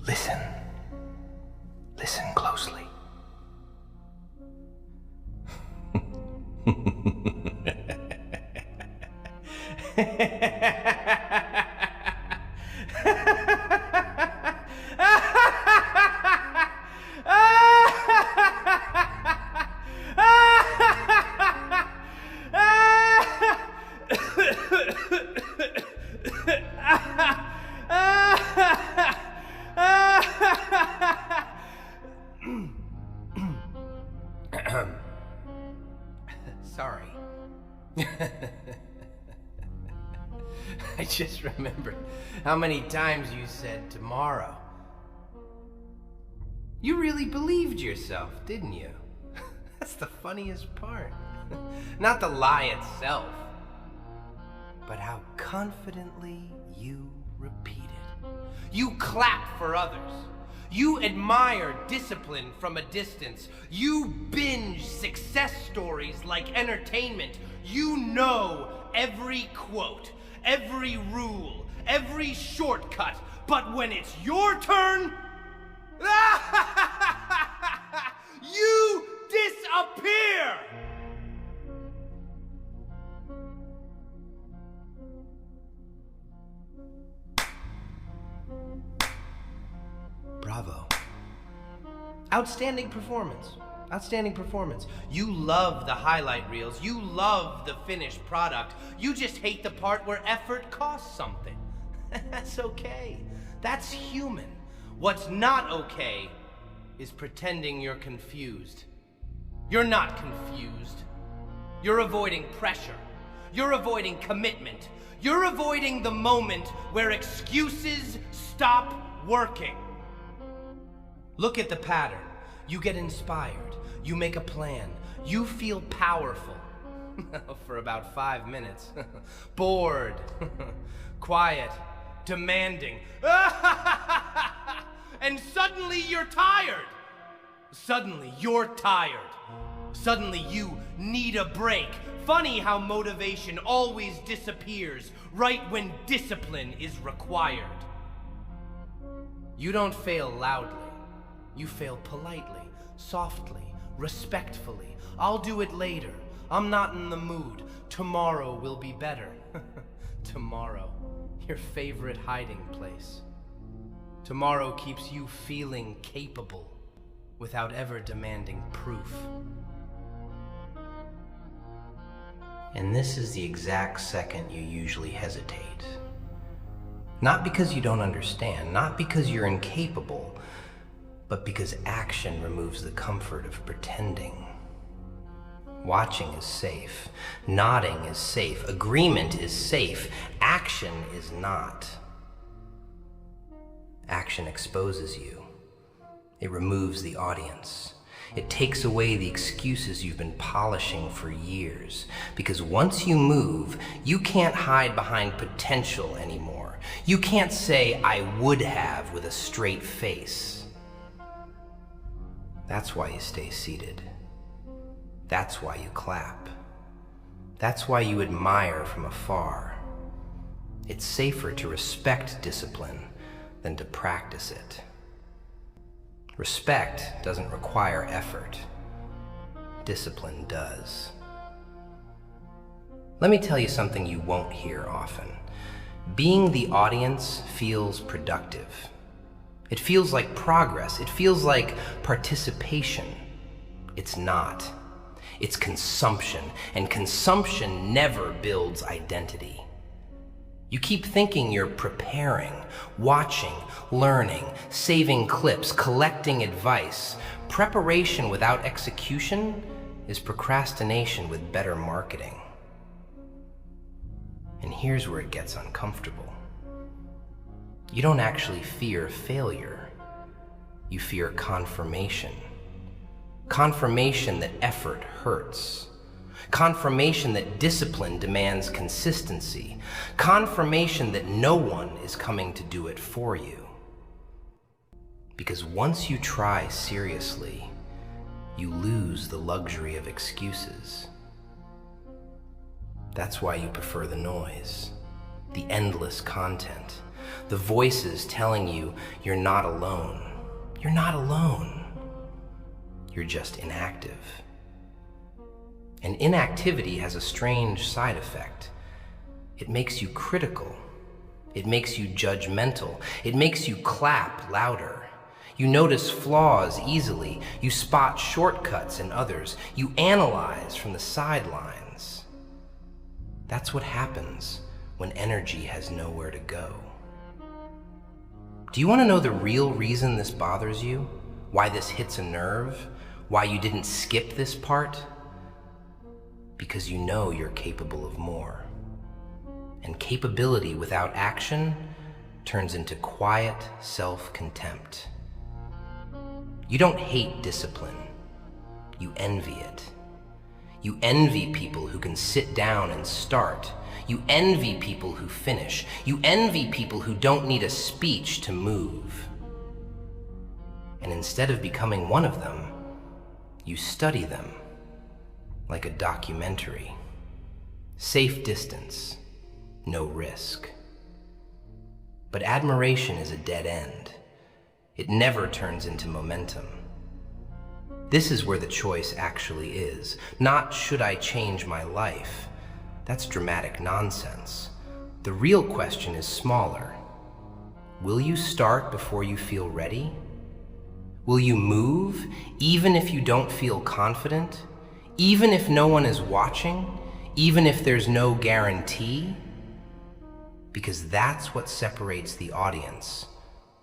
Listen. Listen closely. Sorry. I just remembered how many times you said tomorrow. You really believed yourself, didn't you? That's the funniest part. Not the lie itself, but how confidently you repeat it. You clap for others. You admire discipline from a distance. You binge success stories like entertainment. You know every quote, every rule, every shortcut. But when it's your turn, you disappear! Bravo. Outstanding performance. Outstanding performance. You love the highlight reels. You love the finished product. You just hate the part where effort costs something. That's okay. That's human. What's not okay is pretending you're confused. You're not confused. You're avoiding pressure. You're avoiding commitment. You're avoiding the moment where excuses stop working. Look at the pattern. You get inspired. You make a plan. You feel powerful. For about 5 minutes. Bored. Quiet. Demanding. And suddenly you're tired. Suddenly you're tired. Suddenly you need a break. Funny how motivation always disappears right when discipline is required. You don't fail loudly. You fail politely, softly, respectfully. I'll do it later. I'm not in the mood. Tomorrow will be better. Tomorrow, your favorite hiding place. Tomorrow keeps you feeling capable without ever demanding proof. And this is the exact second you usually hesitate. Not because you don't understand, not because you're incapable, but because action removes the comfort of pretending. Watching is safe. Nodding is safe. Agreement is safe. Action is not. Action exposes you. It removes the audience. It takes away the excuses you've been polishing for years. Because once you move, you can't hide behind potential anymore. You can't say, "I would have," with a straight face. That's why you stay seated. That's why you clap. That's why you admire from afar. It's safer to respect discipline than to practice it. Respect doesn't require effort. Discipline does. Let me tell you something you won't hear often. Being the audience feels productive. It feels like progress. It feels like participation. It's not. It's consumption, and consumption never builds identity. You keep thinking you're preparing, watching, learning, saving clips, collecting advice. Preparation without execution is procrastination with better marketing. And here's where it gets uncomfortable. You don't actually fear failure. You fear confirmation. Confirmation that effort hurts. Confirmation that discipline demands consistency. Confirmation that no one is coming to do it for you. Because once you try seriously, you lose the luxury of excuses. That's why you prefer the noise, the endless content, The voices telling you you're not alone. You're not alone. You're just inactive. And inactivity has a strange side effect. It makes you critical. It makes you judgmental. It makes you clap louder. You notice flaws easily. You spot shortcuts in others. You analyze from the sidelines. That's what happens when energy has nowhere to go. Do you want to know the real reason this bothers you? Why this hits a nerve? Why you didn't skip this part? Because you know you're capable of more. And capability without action turns into quiet self-contempt. You don't hate discipline. You envy it. You envy people who can sit down and start. You envy people who finish. You envy people who don't need a speech to move. And instead of becoming one of them, you study them like a documentary. Safe distance, no risk. But admiration is a dead end. It never turns into momentum. This is where the choice actually is. Not should I change my life? That's dramatic nonsense. The real question is smaller. Will you start before you feel ready? Will you move even if you don't feel confident? Even if no one is watching? Even if there's no guarantee? Because that's what separates the audience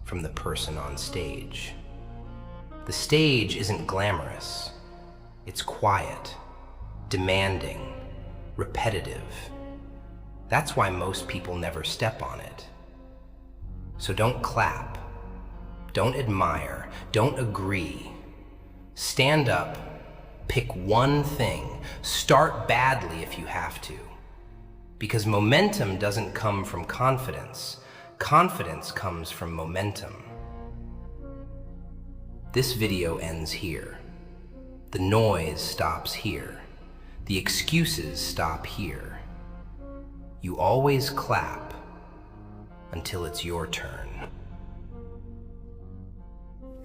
from the person on stage. The stage isn't glamorous. It's quiet, demanding, repetitive. That's why most people never step on it. So don't clap, don't admire, don't agree. Stand up, pick one thing, start badly if you have to. Because momentum doesn't come from confidence. Confidence comes from momentum. This video ends here. The noise stops here. The excuses stop here. You always clap until it's your turn.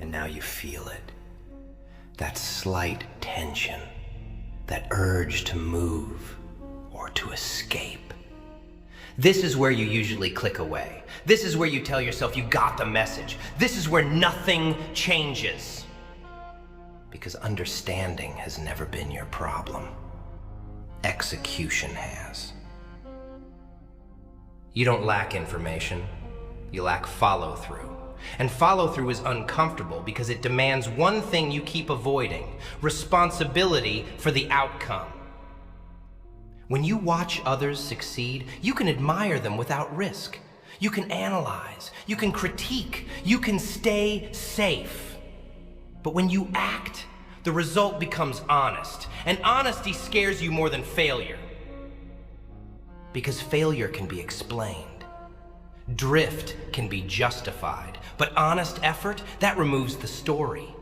And now you feel it. That slight tension, that urge to move or to escape. This is where you usually click away. This is where you tell yourself you got the message. This is where nothing changes. Because understanding has never been your problem. Execution has. You don't lack information. You lack follow-through. And follow-through is uncomfortable because it demands one thing you keep avoiding: responsibility for the outcome. When you watch others succeed, you can admire them without risk. You can analyze, you can critique, you can stay safe. But when you act, the result becomes honest, and honesty scares you more than failure. Because failure can be explained. Drift can be justified, but honest effort, that removes the story.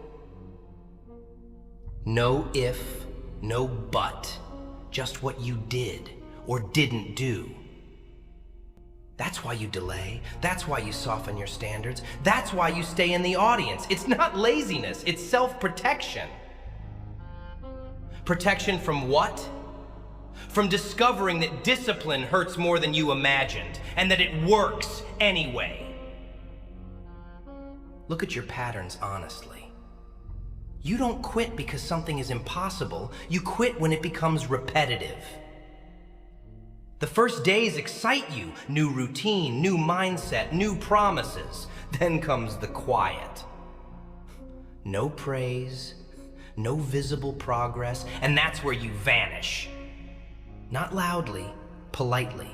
No if, no but. Just what you did or didn't do. That's why you delay. That's why you soften your standards. That's why you stay in the audience. It's not laziness, it's self-protection. Protection from what? From discovering that discipline hurts more than you imagined, and that it works anyway. Look at your patterns honestly. You don't quit because something is impossible. You quit when it becomes repetitive. The first days excite you. New routine, new mindset, new promises. Then comes the quiet. No praise, no visible progress, and that's where you vanish. Not loudly, politely.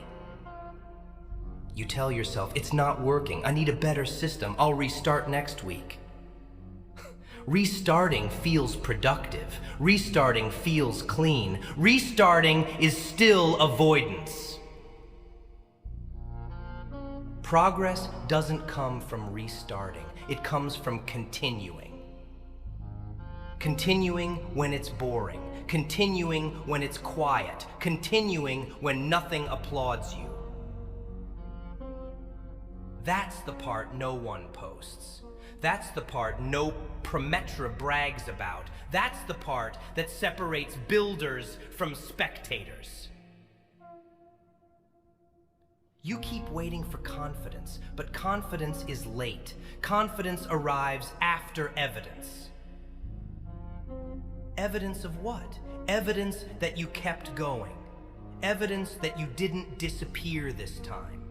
You tell yourself, it's not working. I need a better system. I'll restart next week. Restarting feels productive. Restarting feels clean. Restarting is still avoidance. Progress doesn't come from restarting. It comes from continuing. Continuing when it's boring. Continuing when it's quiet. Continuing when nothing applauds you. That's the part no one posts. That's the part no Prometra brags about. That's the part that separates builders from spectators. You keep waiting for confidence, but confidence is late. Confidence arrives after evidence. Evidence of what? Evidence that you kept going. Evidence that you didn't disappear this time.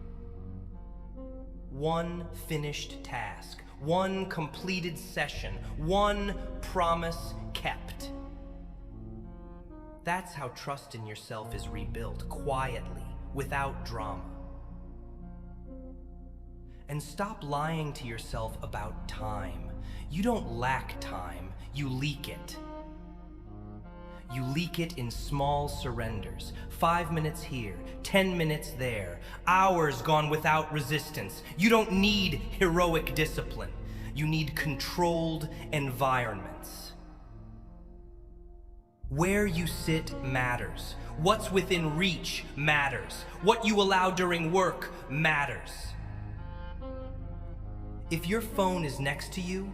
One finished task, one completed session, one promise kept. That's how trust in yourself is rebuilt, quietly, without drama. And stop lying to yourself about time. You don't lack time, you leak it. You leak it in small surrenders. 5 minutes here, 10 minutes there, hours gone without resistance. You don't need heroic discipline. You need controlled environments. Where you sit matters. What's within reach matters. What you allow during work matters. If your phone is next to you,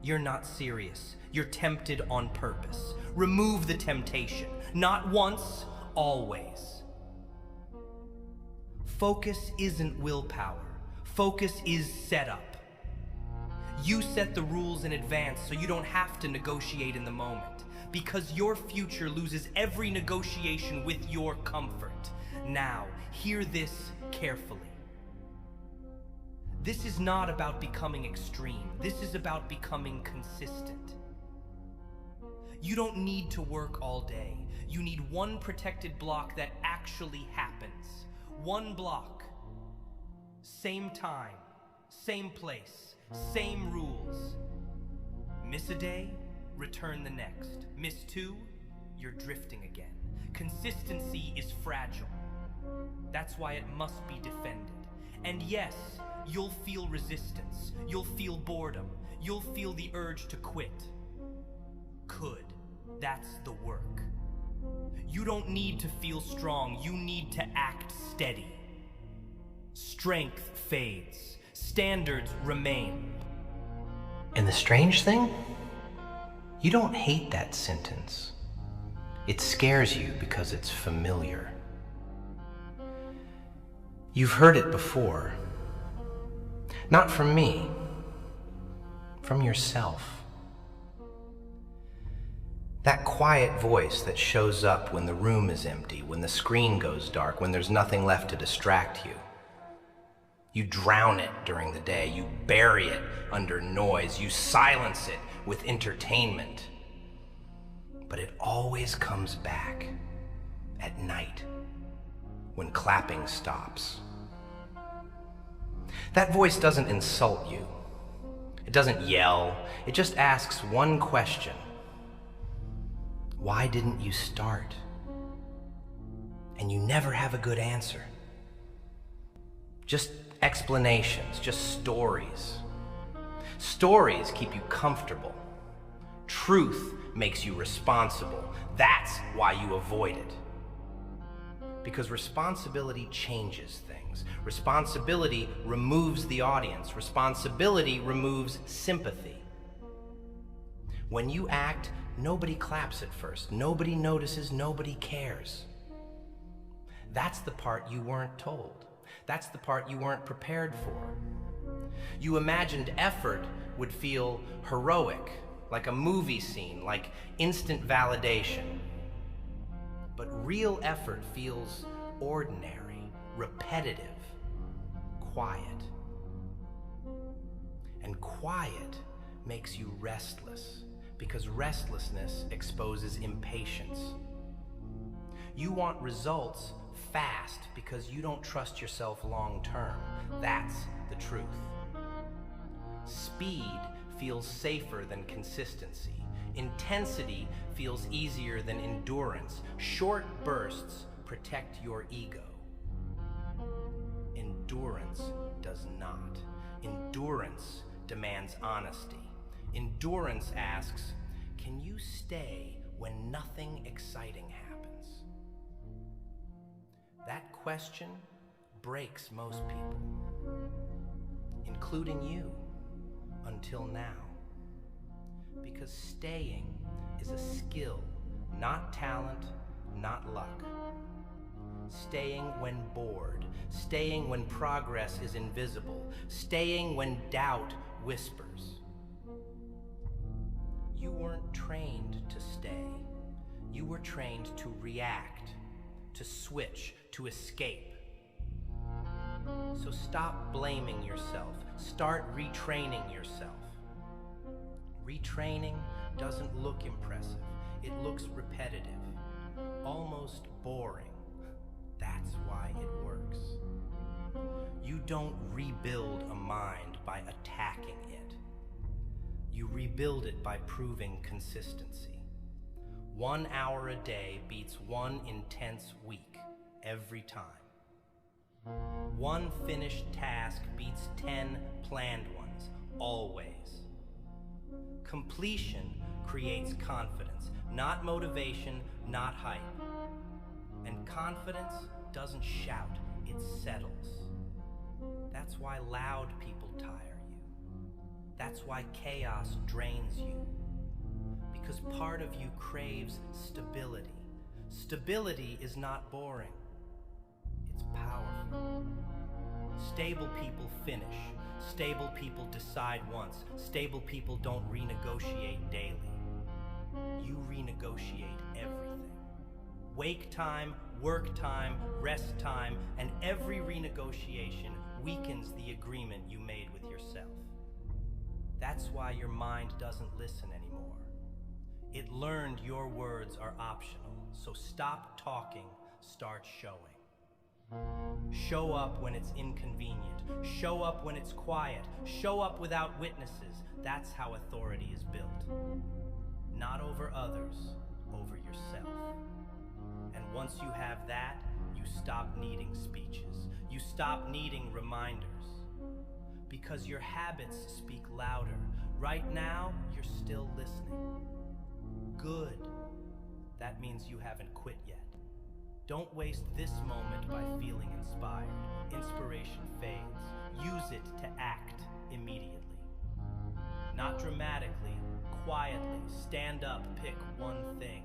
you're not serious. You're tempted on purpose. Remove the temptation. Not once, always. Focus isn't willpower. Focus is setup. You set the rules in advance so you don't have to negotiate in the moment, because your future loses every negotiation with your comfort. Now, hear this carefully. This is not about becoming extreme. This is about becoming consistent. You don't need to work all day. You need one protected block that actually happens. One block. Same time, same place, same rules. Miss a day, return the next. Miss 2, you're drifting again. Consistency is fragile. That's why it must be defended. And yes, you'll feel resistance. You'll feel boredom. You'll feel the urge to quit. That's the work. You don't need to feel strong. You need to act steady. Strength fades. Standards remain. And the strange thing? You don't hate that sentence. It scares you because it's familiar. You've heard it before. Not from me. From yourself. That quiet voice that shows up when the room is empty, when the screen goes dark, when there's nothing left to distract you. You drown it during the day. You bury it under noise. You silence it with entertainment. But it always comes back at night when clapping stops. That voice doesn't insult you. It doesn't yell. It just asks one question. Why didn't you start? And you never have a good answer. Just explanations, just stories. Stories keep you comfortable. Truth makes you responsible. That's why you avoid it. Because responsibility changes things. Responsibility removes the audience. Responsibility removes sympathy. When you act, nobody claps at first. Nobody notices. Nobody cares. That's the part you weren't told. That's the part you weren't prepared for. You imagined effort would feel heroic, like a movie scene, like instant validation. But real effort feels ordinary, repetitive, quiet. And quiet makes you restless, because restlessness exposes impatience. You want results fast because you don't trust yourself long term. That's the truth. Speed feels safer than consistency. Intensity feels easier than endurance. Short bursts protect your ego. Endurance does not. Endurance demands honesty. Endurance asks, can you stay when nothing exciting happens? That question breaks most people. including you, until now. Because staying is a skill, not talent, not luck. Staying when bored, staying when progress is invisible, staying when doubt whispers. You weren't trained to stay. You were trained to react, to switch, to escape. So stop blaming yourself. Start retraining yourself. Retraining doesn't look impressive. It looks repetitive, almost boring. That's why it works. You don't rebuild a mind by attacking it. You rebuild it by proving consistency. 1 hour a day beats 1 intense week every time. 1 finished task beats 10 planned ones, always. Completion creates confidence, not motivation, not hype. And confidence doesn't shout, it settles. That's why loud people tire you. That's why chaos drains you. Because part of you craves stability. Stability is not boring. It's powerful. Stable people finish. Stable people decide once. Stable people don't renegotiate daily. You renegotiate everything. Wake time, work time, rest time, and every renegotiation weakens the agreement you made with yourself. That's why your mind doesn't listen anymore. It learned your words are optional, so stop talking, start showing. Show up when it's inconvenient. Show up when it's quiet. Show up without witnesses. That's how authority is built. Not over others, over yourself. And once you have that, you stop needing speeches. You stop needing reminders. Because your habits speak louder. Right now, you're still listening. Good. That means you haven't quit yet. Don't waste this moment by feeling inspired. Inspiration fades. Use it to act immediately. Not dramatically, quietly. Stand up, pick one thing.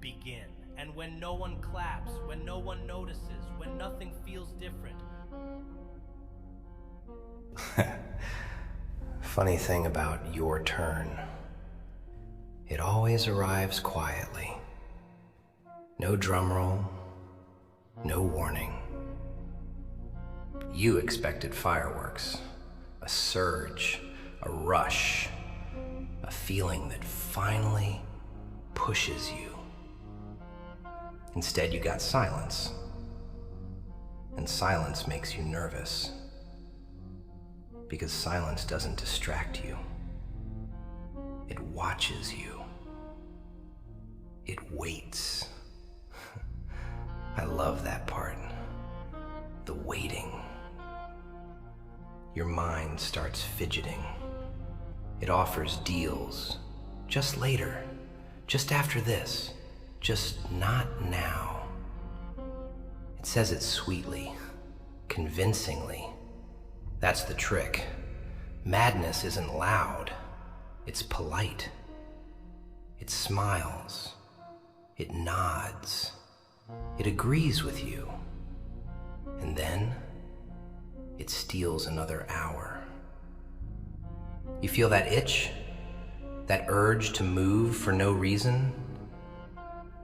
Begin. And when no one claps, when no one notices, when nothing feels different. Funny thing about your turn. It always arrives quietly. No drum roll, no warning. You expected fireworks, a surge, a rush, a feeling that finally pushes you. Instead, you got silence. And silence makes you nervous. Because silence doesn't distract you. It watches you. It waits. I love that part. The waiting. Your mind starts fidgeting. It offers deals. Just later. Just after this. Just not now. It says it sweetly, convincingly. That's the trick. Madness isn't loud. It's polite. It smiles. It nods. It agrees with you. And then it steals another hour. You feel that itch? That urge to move for no reason?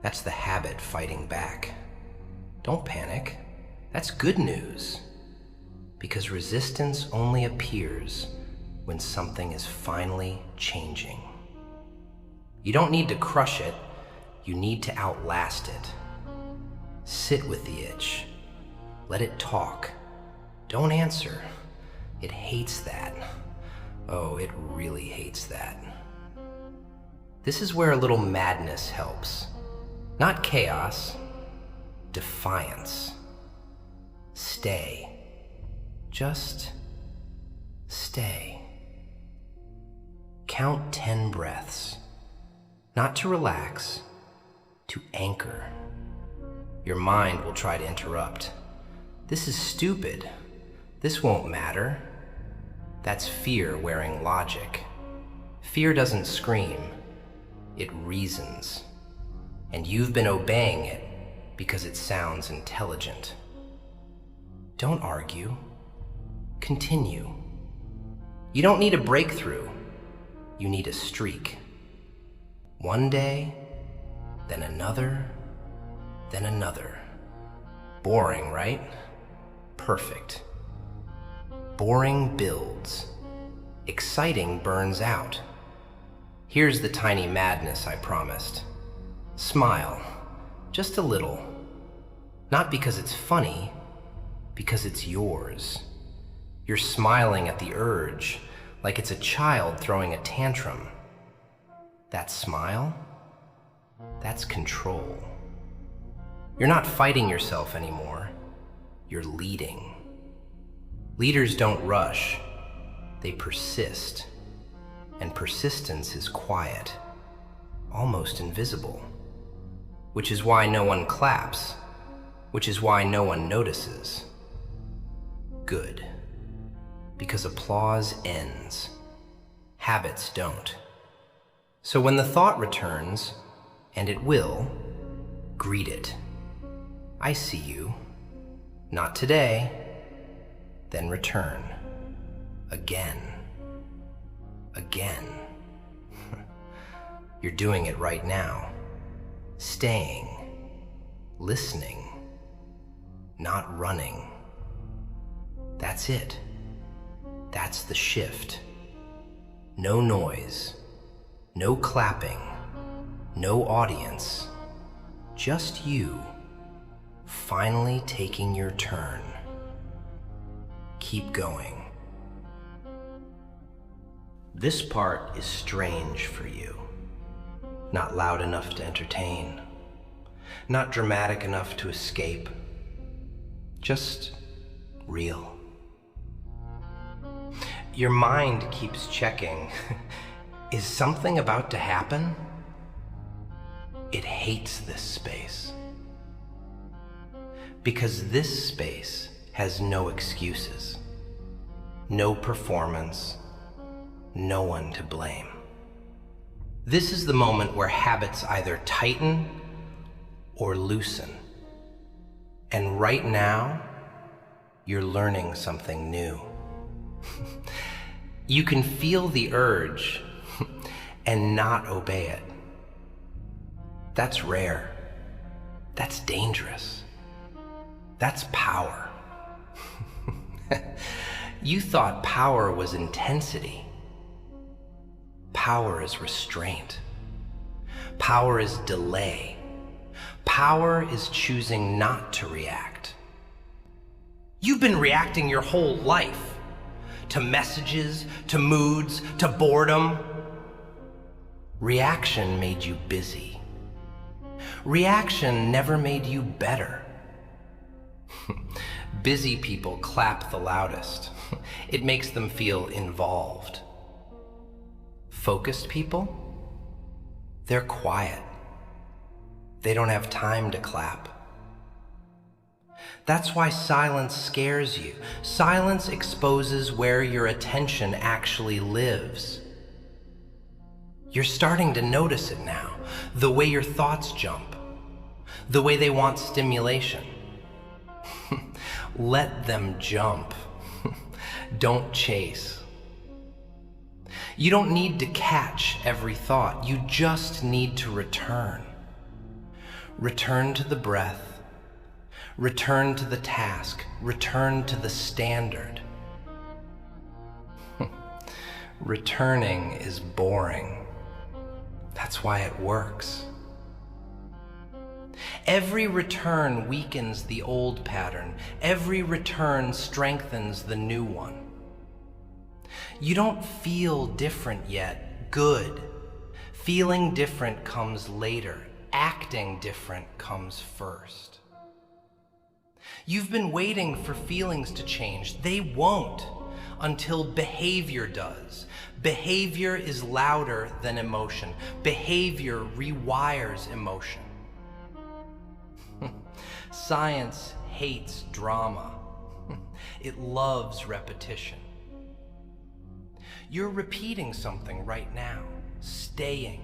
That's the habit fighting back. Don't panic. That's good news. Because resistance only appears when something is finally changing. You don't need to crush it. You need to outlast it. Sit with the itch. Let it talk. Don't answer. It hates that. Oh, it really hates that. This is where a little madness helps. Not chaos. Defiance. Stay. Just stay. Count 10 breaths. Not to relax, to anchor. Your mind will try to interrupt. This is stupid. This won't matter. That's fear wearing logic. Fear doesn't scream, it reasons. And you've been obeying it because it sounds intelligent. Don't argue. Continue. You don't need a breakthrough. You need a streak. One day, then another, then another. Boring, right? Perfect. Boring builds. Exciting burns out. Here's the tiny madness I promised. Smile. Just a little. Not because it's funny, because it's yours. You're smiling at the urge, like it's a child throwing a tantrum. That smile? That's control. You're not fighting yourself anymore. You're leading. Leaders don't rush. They persist. And persistence is quiet, almost invisible. Which is why no one claps. Which is why no one notices. Good. Because applause ends. Habits don't. So when the thought returns, and it will, greet it. I see you. Not today. Then return. Again. Again. You're doing it right now. Staying. Listening. Not running. That's it. That's the shift. No noise. No clapping. No audience. Just you. Finally taking your turn. Keep going. This part is strange for you. Not loud enough to entertain. Not dramatic enough to escape. Just real. Your mind keeps checking. Is something about to happen? It hates this space. Because this space has no excuses. No performance. No one to blame. This is the moment where habits either tighten or loosen. And right now, you're learning something new. You can feel the urge and not obey it. That's rare. That's dangerous. That's power. You thought power was intensity. Power is restraint. Power is delay. Power is choosing not to react. You've been reacting your whole life to messages, to moods, to boredom. Reaction made you busy. Reaction never made you better. Busy people clap the loudest. It makes them feel involved. Focused people? They're quiet. They don't have time to clap. That's why silence scares you. Silence exposes where your attention actually lives. You're starting to notice it now. The way your thoughts jump. The way they want stimulation. Let them jump. Don't chase. You don't need to catch every thought. You just need to return. Return to the breath. Return to the task. Return to the standard. Returning is boring. That's why it works. Every return weakens the old pattern. Every return strengthens the new one. You don't feel different yet. Good. Feeling different comes later. Acting different comes first. You've been waiting for feelings to change. They won't until behavior does. Behavior is louder than emotion. Behavior rewires emotion. Science hates drama. It loves repetition. You're repeating something right now. Staying.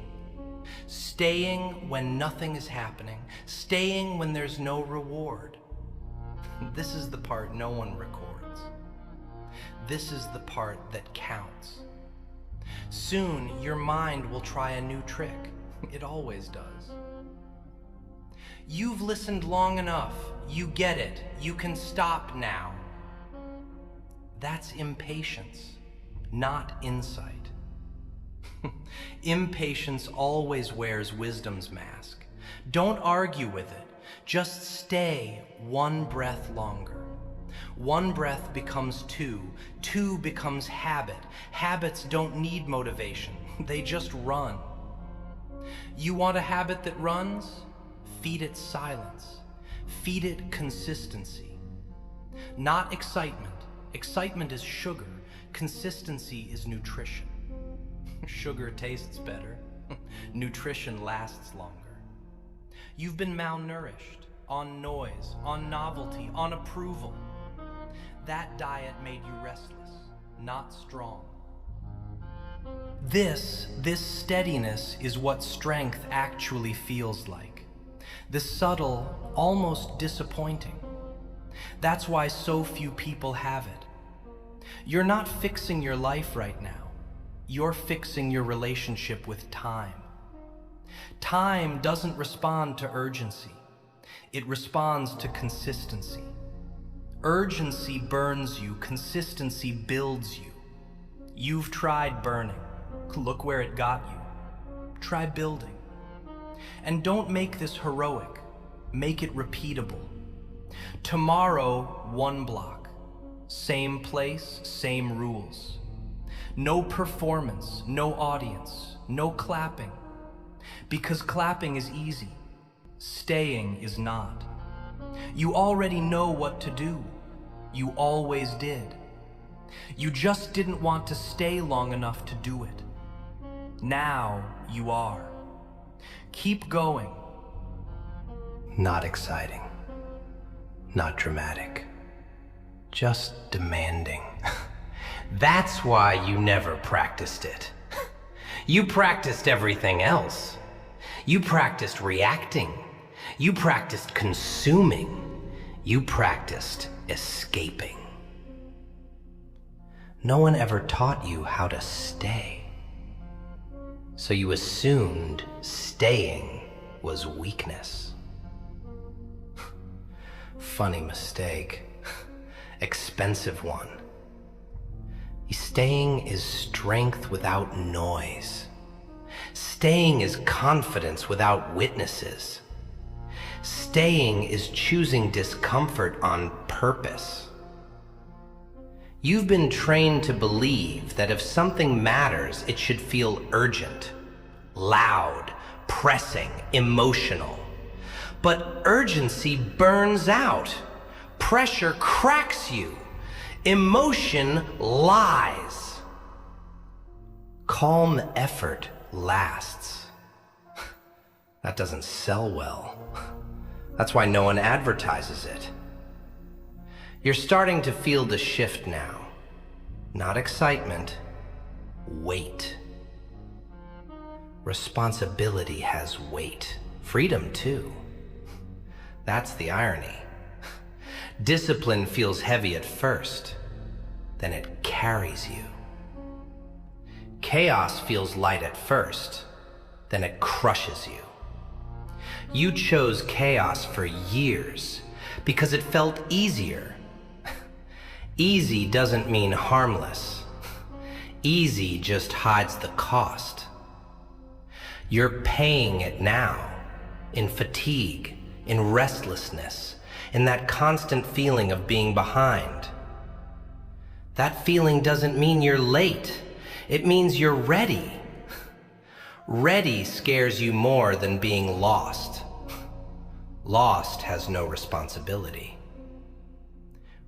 Staying when nothing is happening. Staying when there's no reward. This is the part no one records. This is the part that counts. Soon, your mind will try a new trick. It always does. You've listened long enough. You get it. You can stop now. That's impatience, not insight. Impatience always wears wisdom's mask. Don't argue with it. Just stay one breath longer. One breath becomes two. Two becomes habit. Habits don't need motivation. They just run. You want a habit that runs? Feed it silence. Feed it consistency. Not excitement. Excitement is sugar. Consistency is nutrition. Sugar tastes better. Nutrition lasts longer. You've been malnourished, on noise, on novelty, on approval. That diet made you restless, not strong. This steadiness is what strength actually feels like. The subtle, almost disappointing. That's why so few people have it. You're not fixing your life right now. You're fixing your relationship with time. Time doesn't respond to urgency. It responds to consistency. Urgency burns you, consistency builds you. You've tried burning. Look where it got you. Try building. And don't make this heroic. Make it repeatable. Tomorrow, 1 block. Same place, same rules. No performance, no audience, no clapping. Because clapping is easy. Staying is not. You already know what to do. You always did. You just didn't want to stay long enough to do it. Now you are. Keep going. Not exciting. Not dramatic. Just demanding. That's why you never practiced it. You practiced everything else. You practiced reacting. You practiced consuming. You practiced escaping. No one ever taught you how to stay. So you assumed staying was weakness. Funny mistake. Expensive one. Staying is strength without noise. Staying is confidence without witnesses. Staying is choosing discomfort on purpose. You've been trained to believe that if something matters, it should feel urgent, loud, pressing, emotional. But urgency burns out. Pressure cracks you. Emotion lies. Calm effort lasts. That doesn't sell well. That's why no one advertises it. You're starting to feel the shift now. Not excitement, weight. Responsibility has weight. Freedom too. That's the irony. Discipline feels heavy at first, then it carries you. Chaos feels light at first, then it crushes you. You chose chaos for years because it felt easier. Easy doesn't mean harmless. Easy just hides the cost. You're paying it now, in fatigue, in restlessness, in that constant feeling of being behind. That feeling doesn't mean you're late. It means you're ready. Ready scares you more than being lost. Lost has no responsibility.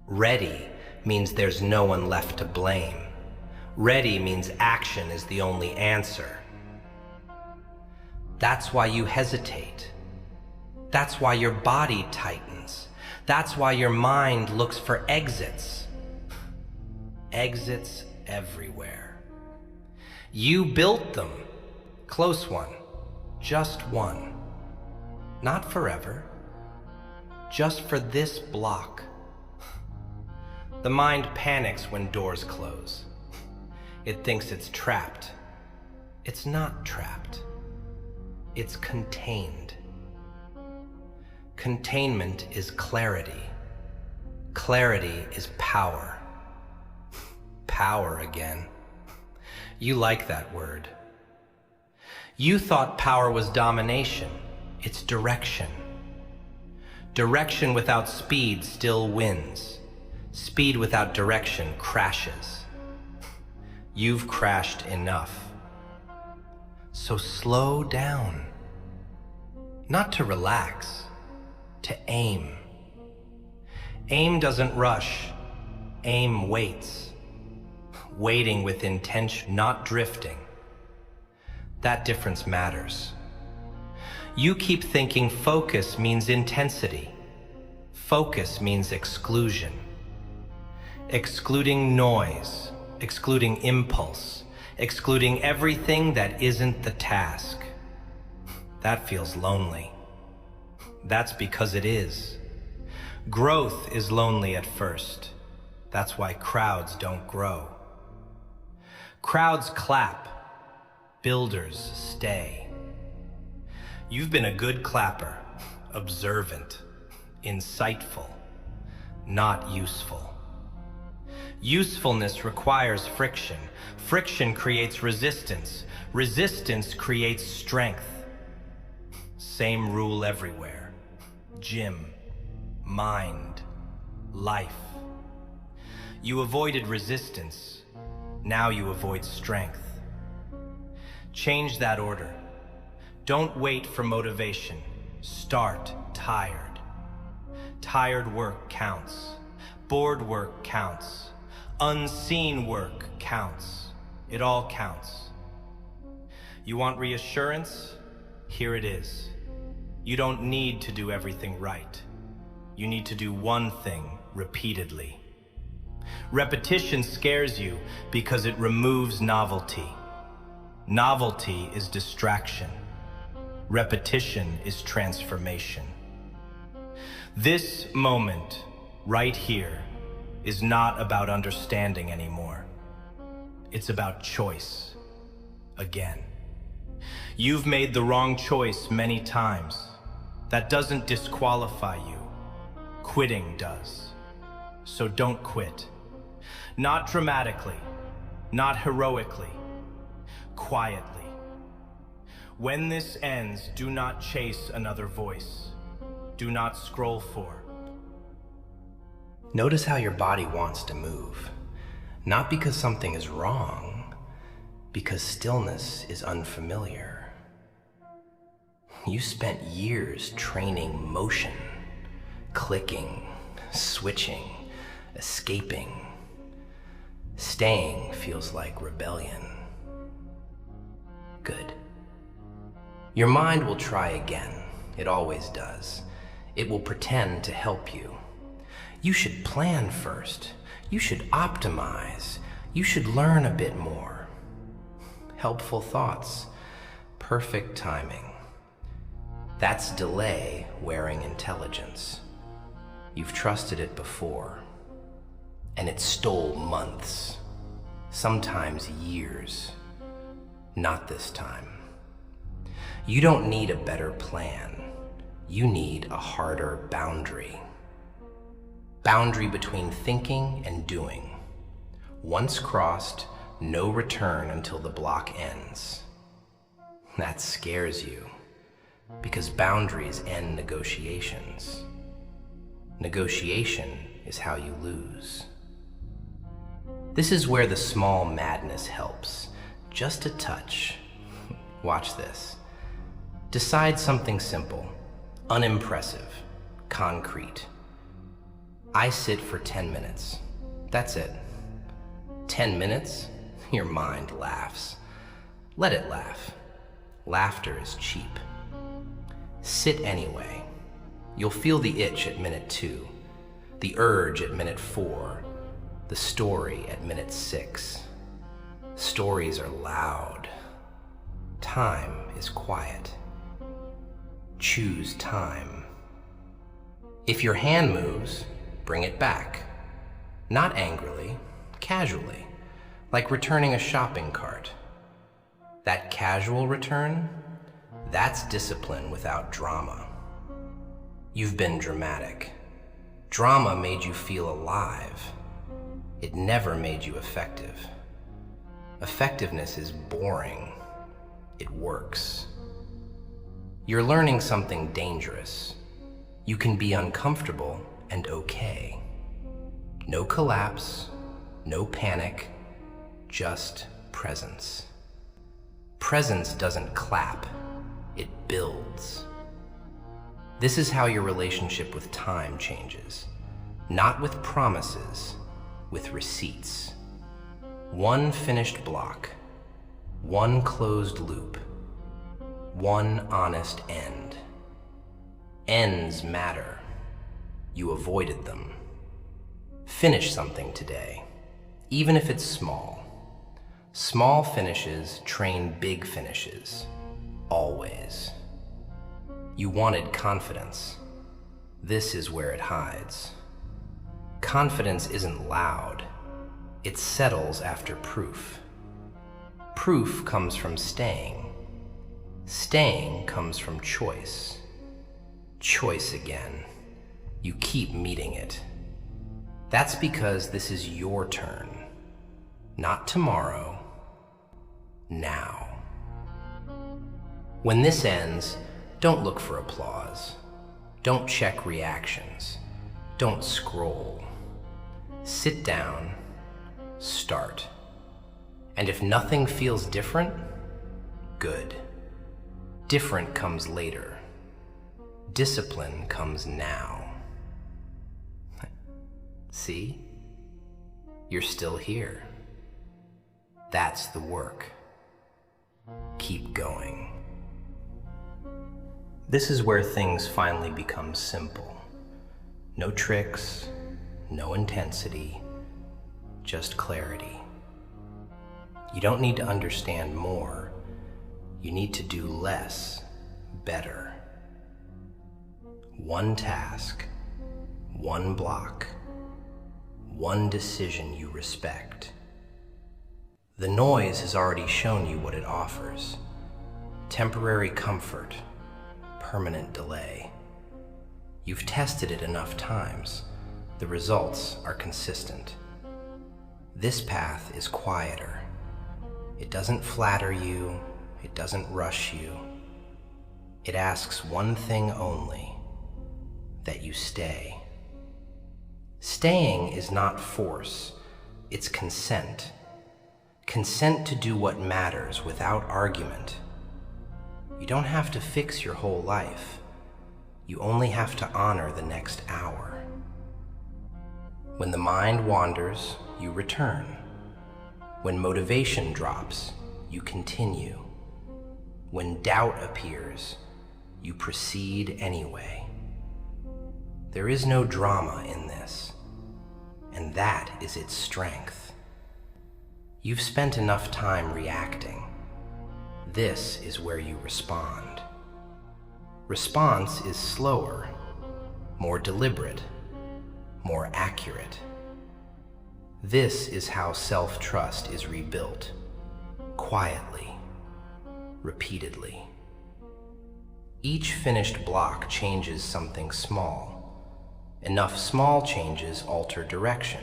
Ready means there's no one left to blame. Ready means action is the only answer. That's why you hesitate. That's why your body tightens. That's why your mind looks for exits. Exits everywhere. You built them. Close one. Just one. Not forever. Just for this block. The mind panics when doors close. It thinks it's trapped. It's not trapped. It's contained. Containment is clarity. Clarity is power. Power again. You like that word. You thought power was domination. It's direction. Direction without speed still wins. Speed without direction crashes. You've crashed enough. So slow down. Not to relax, to aim. Aim doesn't rush. Aim waits. Waiting with intention, not drifting. That difference matters. You keep thinking focus means intensity. Focus means exclusion. Excluding noise, excluding impulse, excluding everything that isn't the task. That feels lonely. That's because it is. Growth is lonely at first. That's why crowds don't grow. Crowds clap. Builders stay. You've been a good clapper, observant, insightful, not useful. Usefulness requires friction. Friction creates resistance. Resistance creates strength. Same rule everywhere. Gym, mind, life. You avoided resistance. Now you avoid strength. Change that order. Don't wait for motivation. Start tired. Tired work counts. Bored work counts. Unseen work counts. It all counts. You want reassurance? Here it is. You don't need to do everything right. You need to do one thing repeatedly. Repetition scares you because it removes novelty. Novelty is distraction. Repetition is transformation. This moment, right here, is not about understanding anymore. It's about choice. Again. You've made the wrong choice many times. That doesn't disqualify you. Quitting does. So don't quit. Not dramatically, not heroically, quietly. When this ends, do not chase another voice. Do not scroll for. Notice how your body wants to move. Not because something is wrong, because stillness is unfamiliar. You spent years training motion, clicking, switching, escaping. Staying feels like rebellion. Good. Your mind will try again. It always does. It will pretend to help you. You should plan first. You should optimize. You should learn a bit more. Helpful thoughts. Perfect timing. That's delay wearing intelligence. You've trusted it before. And it stole months. Sometimes years. Not this time. You don't need a better plan. You need a harder boundary. Boundary between thinking and doing. Once crossed, no return until the block ends. That scares you, because boundaries end negotiations. Negotiation is how you lose. This is where the small madness helps. Just a touch. Watch this. Decide something simple, unimpressive, concrete. I sit for 10 minutes. That's it. 10 minutes? Your mind laughs. Let it laugh. Laughter is cheap. Sit anyway. You'll feel the itch at minute 2, the urge at minute 4, the story at minute 6. Stories are loud. Time is quiet. Choose time. If your hand moves, bring it back. Not angrily, casually, like returning a shopping cart. That casual return, that's discipline without drama. You've been dramatic. Drama made you feel alive. It never made you effective. Effectiveness is boring. It works. You're learning something dangerous. You can be uncomfortable and okay. No collapse, no panic, just presence. Presence doesn't clap, it builds. This is how your relationship with time changes. Not with promises, with receipts. One finished block, one closed loop, one honest end. Ends matter. You avoided them. Finish something today, even if it's small. Small finishes train big finishes, always. You wanted confidence. This is where it hides. Confidence isn't loud. It settles after proof. Proof comes from staying. Staying comes from choice. Choice again. You keep meeting it. That's because this is your turn. Not tomorrow. Now. When this ends, don't look for applause. Don't check reactions. Don't scroll. Sit down. Start. And if nothing feels different, good. Different comes later. Discipline comes now. See? You're still here. That's the work. Keep going. This is where things finally become simple. No tricks, no intensity, just clarity. You don't need to understand more. You need to do less, better. One task, one block, one decision you respect. The noise has already shown you what it offers. Temporary comfort, permanent delay. You've tested it enough times. The results are consistent. This path is quieter. It doesn't flatter you. It doesn't rush you. It asks one thing only, that you stay. Staying is not force, it's consent. Consent to do what matters without argument. You don't have to fix your whole life. You only have to honor the next hour. When the mind wanders, you return. When motivation drops, you continue. When doubt appears, you proceed anyway. There is no drama in this, and that is its strength. You've spent enough time reacting. This is where you respond. Response is slower, more deliberate, more accurate. This is how self-trust is rebuilt, quietly, repeatedly. Each finished block changes something small. Enough small changes alter direction.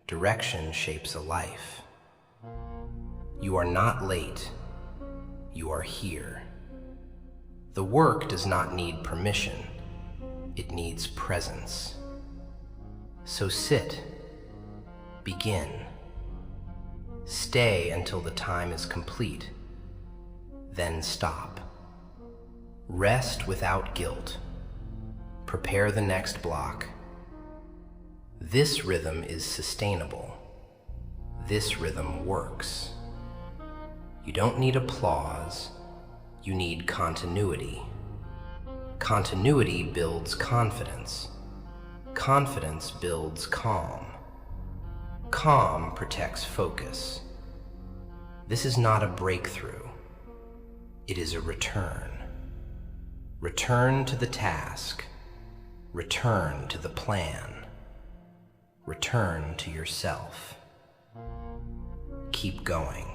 Direction shapes a life. You are not late. You are here. The work does not need permission. It needs presence. So sit. Begin. Stay until the time is complete. Then stop. Rest without guilt. Prepare the next block. This rhythm is sustainable. This rhythm works. You don't need applause. You need continuity. Continuity builds confidence. Confidence builds calm. Calm protects focus. This is not a breakthrough. It is a return. Return to the task. Return to the plan. Return to yourself. Keep going.